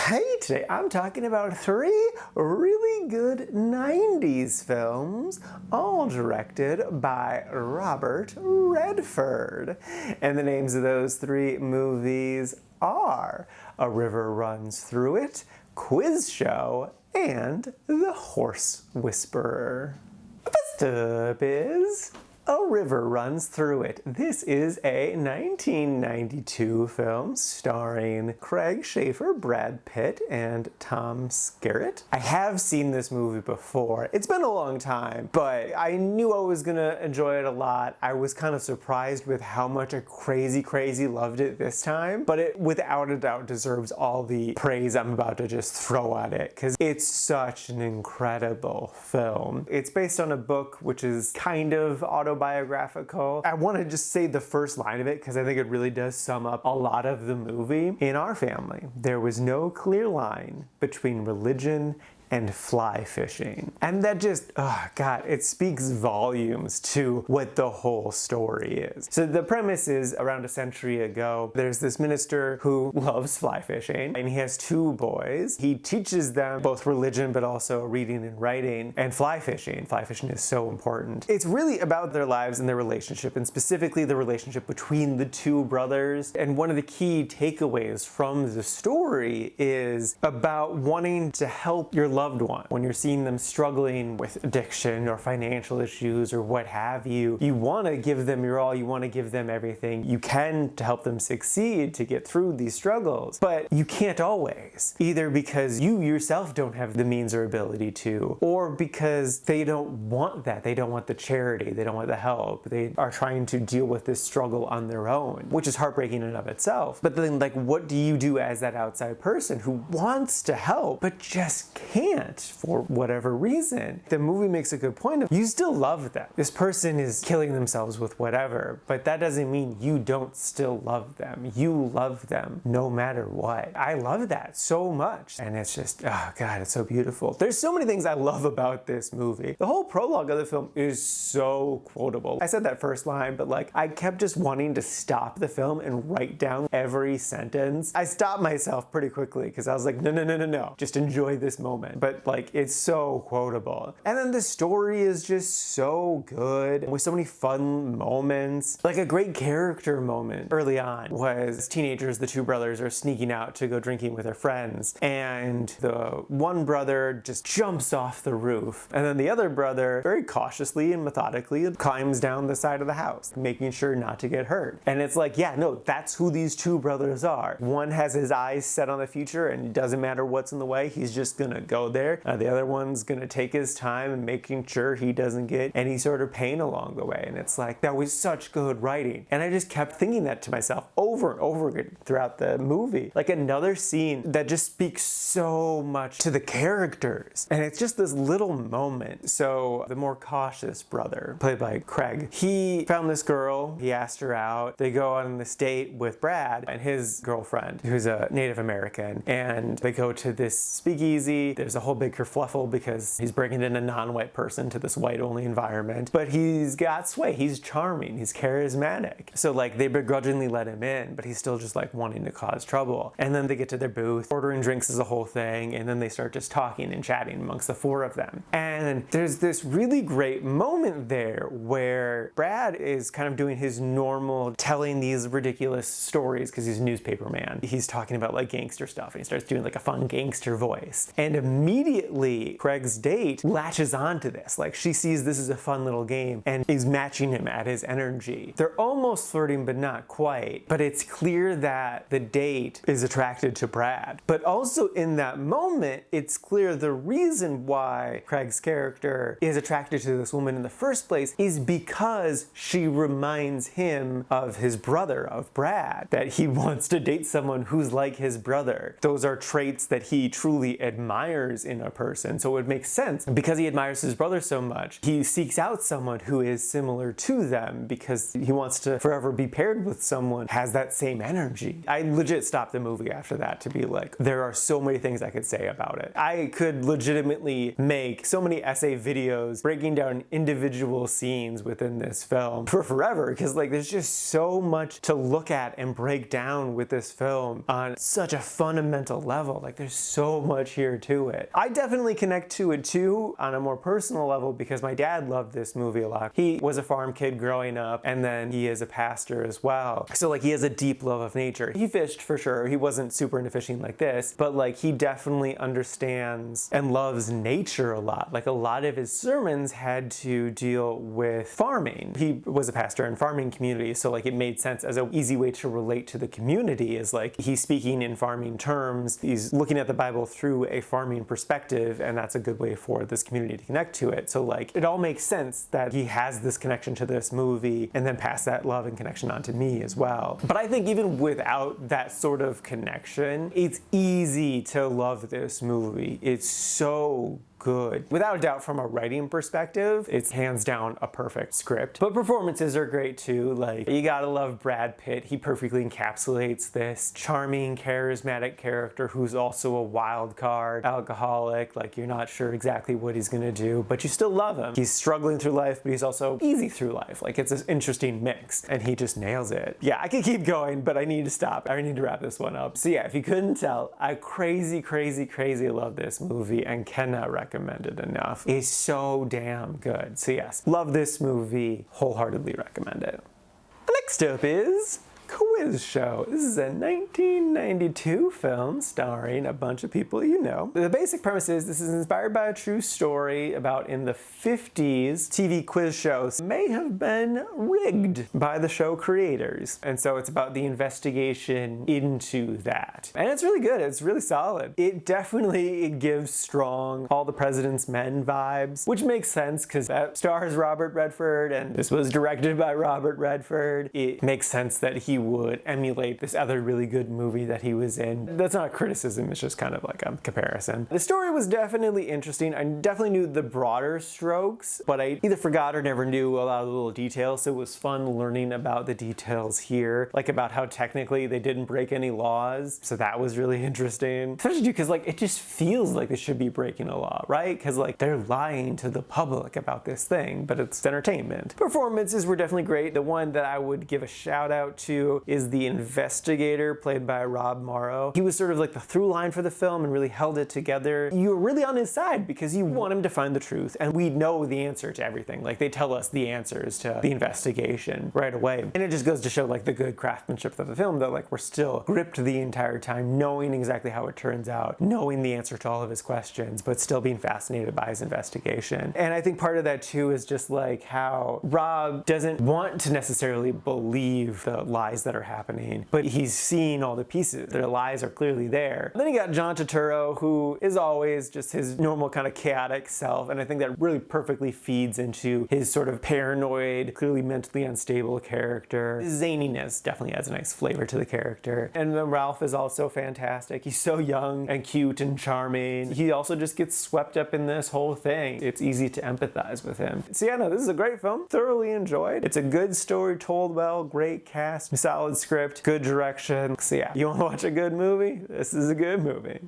Hey, today I'm talking about 3 really good 90s films, all directed by Robert Redford. And the names of those 3 movies are A River Runs Through It, Quiz Show, and The Horse Whisperer. First up is A River Runs Through It. This is a 1992 film starring Craig Schaefer, Brad Pitt, and Tom Skerritt. I have seen this movie before. It's been a long time, but I knew I was gonna enjoy it a lot. I was kind of surprised with how much I crazy loved it this time, but it without a doubt deserves all the praise I'm about to just throw at it, because it's such an incredible film. It's based on a book which is kind of autobiographical. I want to just say the first line of it because I think it really does sum up a lot of the movie. In our family, there was no clear line between religion and fly fishing. And that just, oh God, it speaks volumes to what the whole story is. So the premise is, around a century ago, there's this minister who loves fly fishing, and he has 2 boys. He teaches them both religion, but also reading and writing, and fly fishing. Fly fishing is so important. It's really about their lives and their relationship, and specifically the relationship between the 2 brothers. And one of the key takeaways from the story is about wanting to help your loved one. When you're seeing them struggling with addiction or financial issues or what have you, you want to give them your all, you want to give them everything you can to help them succeed, to get through these struggles. But you can't always, either because you yourself don't have the means or ability to, or because they don't want that. They don't want the charity, they don't want the help. They are trying to deal with this struggle on their own, which is heartbreaking in and of itself. But then, like, what do you do as that outside person who wants to help but just can't for whatever reason? The movie makes a good point of, you still love them. This person is killing themselves with whatever, but that doesn't mean you don't still love them. You love them no matter what. I love that so much. And it's just, oh God, it's so beautiful. There's so many things I love about this movie. The whole prologue of the film is so quotable. I said that first line, but like, I kept just wanting to stop the film and write down every sentence. I stopped myself pretty quickly because I was like, no, just enjoy this moment. But like, it's so quotable. And then the story is just so good, with so many fun moments. Like, a great character moment early on was teenagers, the 2 brothers are sneaking out to go drinking with their friends, and the one brother just jumps off the roof, and then the other brother very cautiously and methodically climbs down the side of the house, making sure not to get hurt. And it's like, yeah, no, that's who these 2 brothers are. One has his eyes set on the future, and it doesn't matter what's in the way, he's just gonna go there. The other one's gonna take his time and making sure he doesn't get any sort of pain along the way. And it's like, that was such good writing. And I just kept thinking that to myself over and over again throughout the movie. Like, another scene that just speaks so much to the characters. And it's just this little moment. So the more cautious brother, played by Craig, he found this girl, he asked her out. They go on this date with Brad and his girlfriend, who's a Native American. And they go to this speakeasy. There's a whole big kerfluffle because he's bringing in a non-white person to this white-only environment. But he's got sway, he's charming, he's charismatic. So like, they begrudgingly let him in, but he's still just like wanting to cause trouble. And then they get to their booth, ordering drinks is a whole thing, and then they start just talking and chatting amongst the 4 of them. And there's this really great moment there where Brad is kind of doing his normal, telling these ridiculous stories because he's a newspaper man. He's talking about like gangster stuff, and he starts doing like a fun gangster voice. And immediately Craig's date latches onto this. Like, she sees this is a fun little game and is matching him at his energy. They're almost flirting, but not quite. But it's clear that the date is attracted to Brad. But also in that moment, it's clear the reason why Craig's character is attracted to this woman in the first place is because she reminds him of his brother, of Brad, that he wants to date someone who's like his brother. Those are traits that he truly admires admires in a person. So it would make sense. Because he admires his brother so much, he seeks out someone who is similar to them because he wants to forever be paired with someone who has that same energy. I legit stopped the movie after that to be like, there are so many things I could say about it. I could legitimately make so many essay videos breaking down individual scenes within this film for forever, because like there's just so much to look at and break down with this film on such a fundamental level. Like there's so much here to it. I definitely connect to it too on a more personal level because my dad loved this movie a lot. He was a farm kid growing up, and then he is a pastor as well. So like he has a deep love of nature. He fished for sure. He wasn't super into fishing like this, but like he definitely understands and loves nature a lot. Like a lot of his sermons had to deal with farming. He was a pastor in farming communities, so like it made sense as an easy way to relate to the community is like he's speaking in farming terms. He's looking at the Bible through a farming perspective, and that's a good way for this community to connect to it. So like it all makes sense that he has this connection to this movie and then pass that love and connection on to me as well. But I think even without that sort of connection, it's easy to love this movie. It's so good. Without a doubt, from a writing perspective, it's hands down a perfect script. But performances are great too. Like, you gotta love Brad Pitt. He perfectly encapsulates this charming, charismatic character who's also a wild card, alcoholic. Like, you're not sure exactly what he's gonna do, but you still love him. He's struggling through life, but he's also easy through life. Like, it's an interesting mix, and he just nails it. Yeah, I could keep going, but I need to stop. I need to wrap this one up. So yeah, if you couldn't tell, I crazy love this movie and cannot recommend it enough. It's so damn good. So yes, love this movie, wholeheartedly recommend it. Next up is Quiz Show. This is a 1992 film starring a bunch of people you know. The basic premise is this is inspired by a true story about in the 50s TV quiz shows may have been rigged by the show creators. And so it's about the investigation into that. And it's really good. It's really solid. It definitely gives strong All the President's Men vibes, which makes sense because that stars Robert Redford and this was directed by Robert Redford. It makes sense that he would emulate this other really good movie that he was in. That's not a criticism, it's just kind of like a comparison. The story was definitely interesting. I definitely knew the broader strokes, but I either forgot or never knew a lot of the little details, so it was fun learning about the details here, like about how technically they didn't break any laws, so that was really interesting. Especially because like it just feels like they should be breaking a law, right? Because like they're lying to the public about this thing, but it's entertainment. Performances were definitely great. The one that I would give a shout out to is the investigator played by Rob Morrow. He was sort of like the through line for the film and really held it together. You were really on his side because you want him to find the truth, and we know the answer to everything. Like they tell us the answers to the investigation right away. And it just goes to show like the good craftsmanship of the film that like we're still gripped the entire time, knowing exactly how it turns out, knowing the answer to all of his questions, but still being fascinated by his investigation. And I think part of that too is just like how Rob doesn't want to necessarily believe the lies that are happening, but he's seeing all the pieces. Their lies are clearly there. And then you got John Turturro, who is always just his normal kind of chaotic self, and I think that really perfectly feeds into his sort of paranoid, clearly mentally unstable character. His zaniness definitely adds a nice flavor to the character. And then Ralph is also fantastic. He's so young and cute and charming. He also just gets swept up in this whole thing. It's easy to empathize with him. So yeah, no, this is a great film. Thoroughly enjoyed. It's a good story told well, great cast, solid script, good direction. So yeah, you want to watch a good movie? This is a good movie.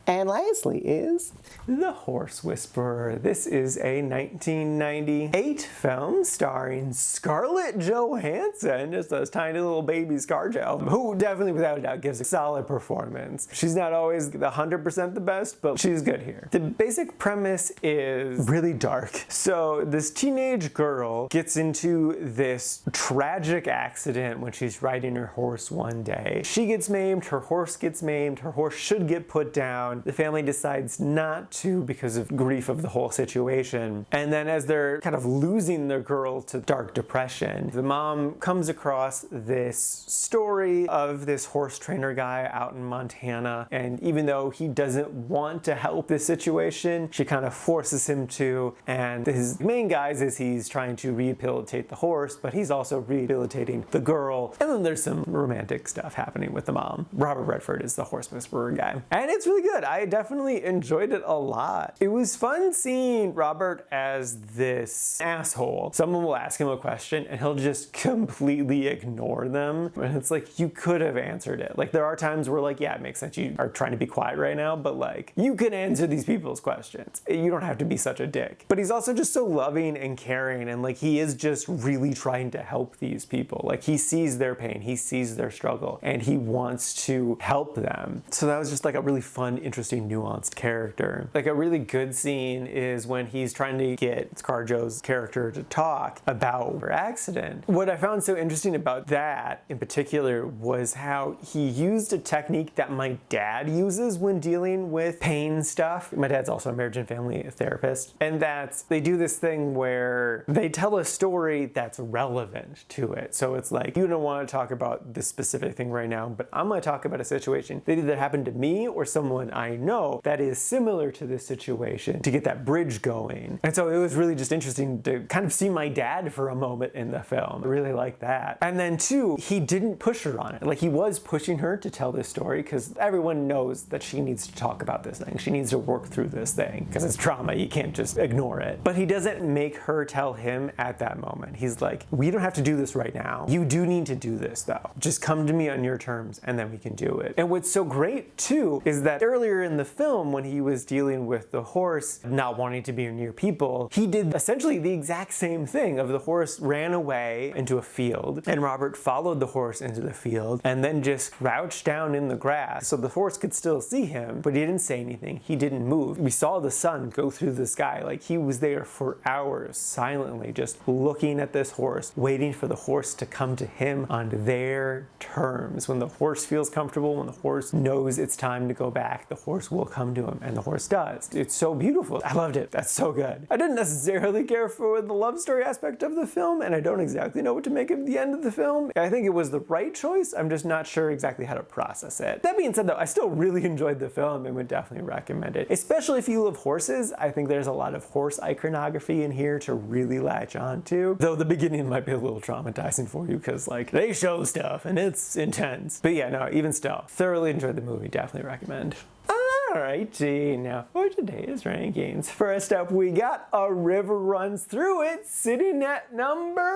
And lastly is The Horse Whisperer. This is a 1998 film starring Scarlett Johansson, just a tiny little baby ScarJo, who definitely without a doubt gives a solid performance. She's not always the 100% the best, but she's good here. The basic premise is really dark. So this teenage girl gets into this tragic accident when she's riding her horse one day. She gets maimed, her horse gets maimed, her horse should get put down. The family decides not to because of grief of the whole situation. And then as they're kind of losing their girl to dark depression, the mom comes across this story of this horse trainer guy out in Montana. And even though he doesn't want to help this situation, she kind of forces him to. And his main guise is he's trying to rehabilitate the horse, but he's also rehabilitating the girl. And then there's some romantic stuff happening with the mom. Robert Redford is the horse whisperer guy. And it's really good. I definitely enjoyed it a lot. It was fun seeing Robert as this asshole. Someone will ask him a question and he'll just completely ignore them. And it's like, you could have answered it. Like, there are times where, like, yeah, it makes sense you are trying to be quiet right now, but like, you can answer these people's questions. You don't have to be such a dick. But he's also just so loving and caring, and like, he is just really trying to help these people. Like, he sees their pain, he sees their struggle, and he wants to help them. So that was just like a really fun, interesting, nuanced character. Like, a really good scene is when he's trying to get ScarJo's character to talk about her accident. What I found so interesting about that in particular was how he used a technique that my dad uses when dealing with pain stuff. My dad's also a marriage and family therapist, and that's, they do this thing where they tell a story that's relevant to it. So it's like, you don't want to talk about this specific thing right now, but I'm going to talk about a situation that either happened to me or someone I know that is similar to this situation, to get that bridge going. And so it was really just interesting to kind of see my dad for a moment in the film. I really like that. And then two, he didn't push her on it. Like, he was pushing her to tell this story because everyone knows that she needs to talk about this thing. She needs to work through this thing because it's trauma. You can't just ignore it. But he doesn't make her tell him at that moment. He's like, we don't have to do this right now. You do need to do this though. Just come to me on your terms and then we can do it. And what's so great too is that earlier in the film, when he was dealing with the horse not wanting to be near people, he did essentially the exact same thing. Of the horse ran away into a field and Robert followed the horse into the field and then just crouched down in the grass so the horse could still see him, but he didn't say anything. He didn't move. We saw the sun go through the sky. Like, he was there for hours silently just looking at this horse, waiting for the horse to come to him on their terms. When the horse feels comfortable, when the horse knows it's time to go back, the horse will come to him, and the horse does. It's so beautiful. I loved it. That's so good. I didn't necessarily care for the love story aspect of the film, and I don't exactly know what to make of the end of the film. I think it was the right choice. I'm just not sure exactly how to process it. That being said though, I still really enjoyed the film and would definitely recommend it. Especially if you love horses. I think there's a lot of horse iconography in here to really latch on to. Though the beginning might be a little traumatizing for you because, like, they show stuff and it's intense. But yeah, no, even still, thoroughly enjoyed the movie. Definitely recommend. Alrighty, now for today's rankings. First up, we got A River Runs Through It, sitting at number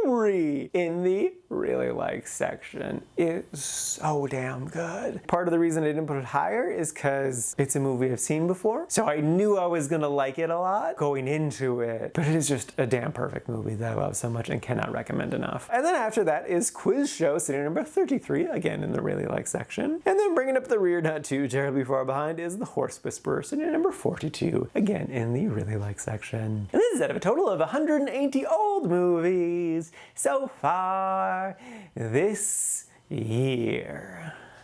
3 in the really like section. It's so damn good. Part of the reason I didn't put it higher is because it's a movie I've seen before, so I knew I was gonna like it a lot going into it, but it is just a damn perfect movie that I love so much and cannot recommend enough. And then after that is Quiz Show, sitting at number 33, again in the really like section. And then bringing up the rear, not too terribly far behind, is The Horse Whisperer, sitting at number 42, again in the really like section. And this is out of a total of 180 old movies so far this year.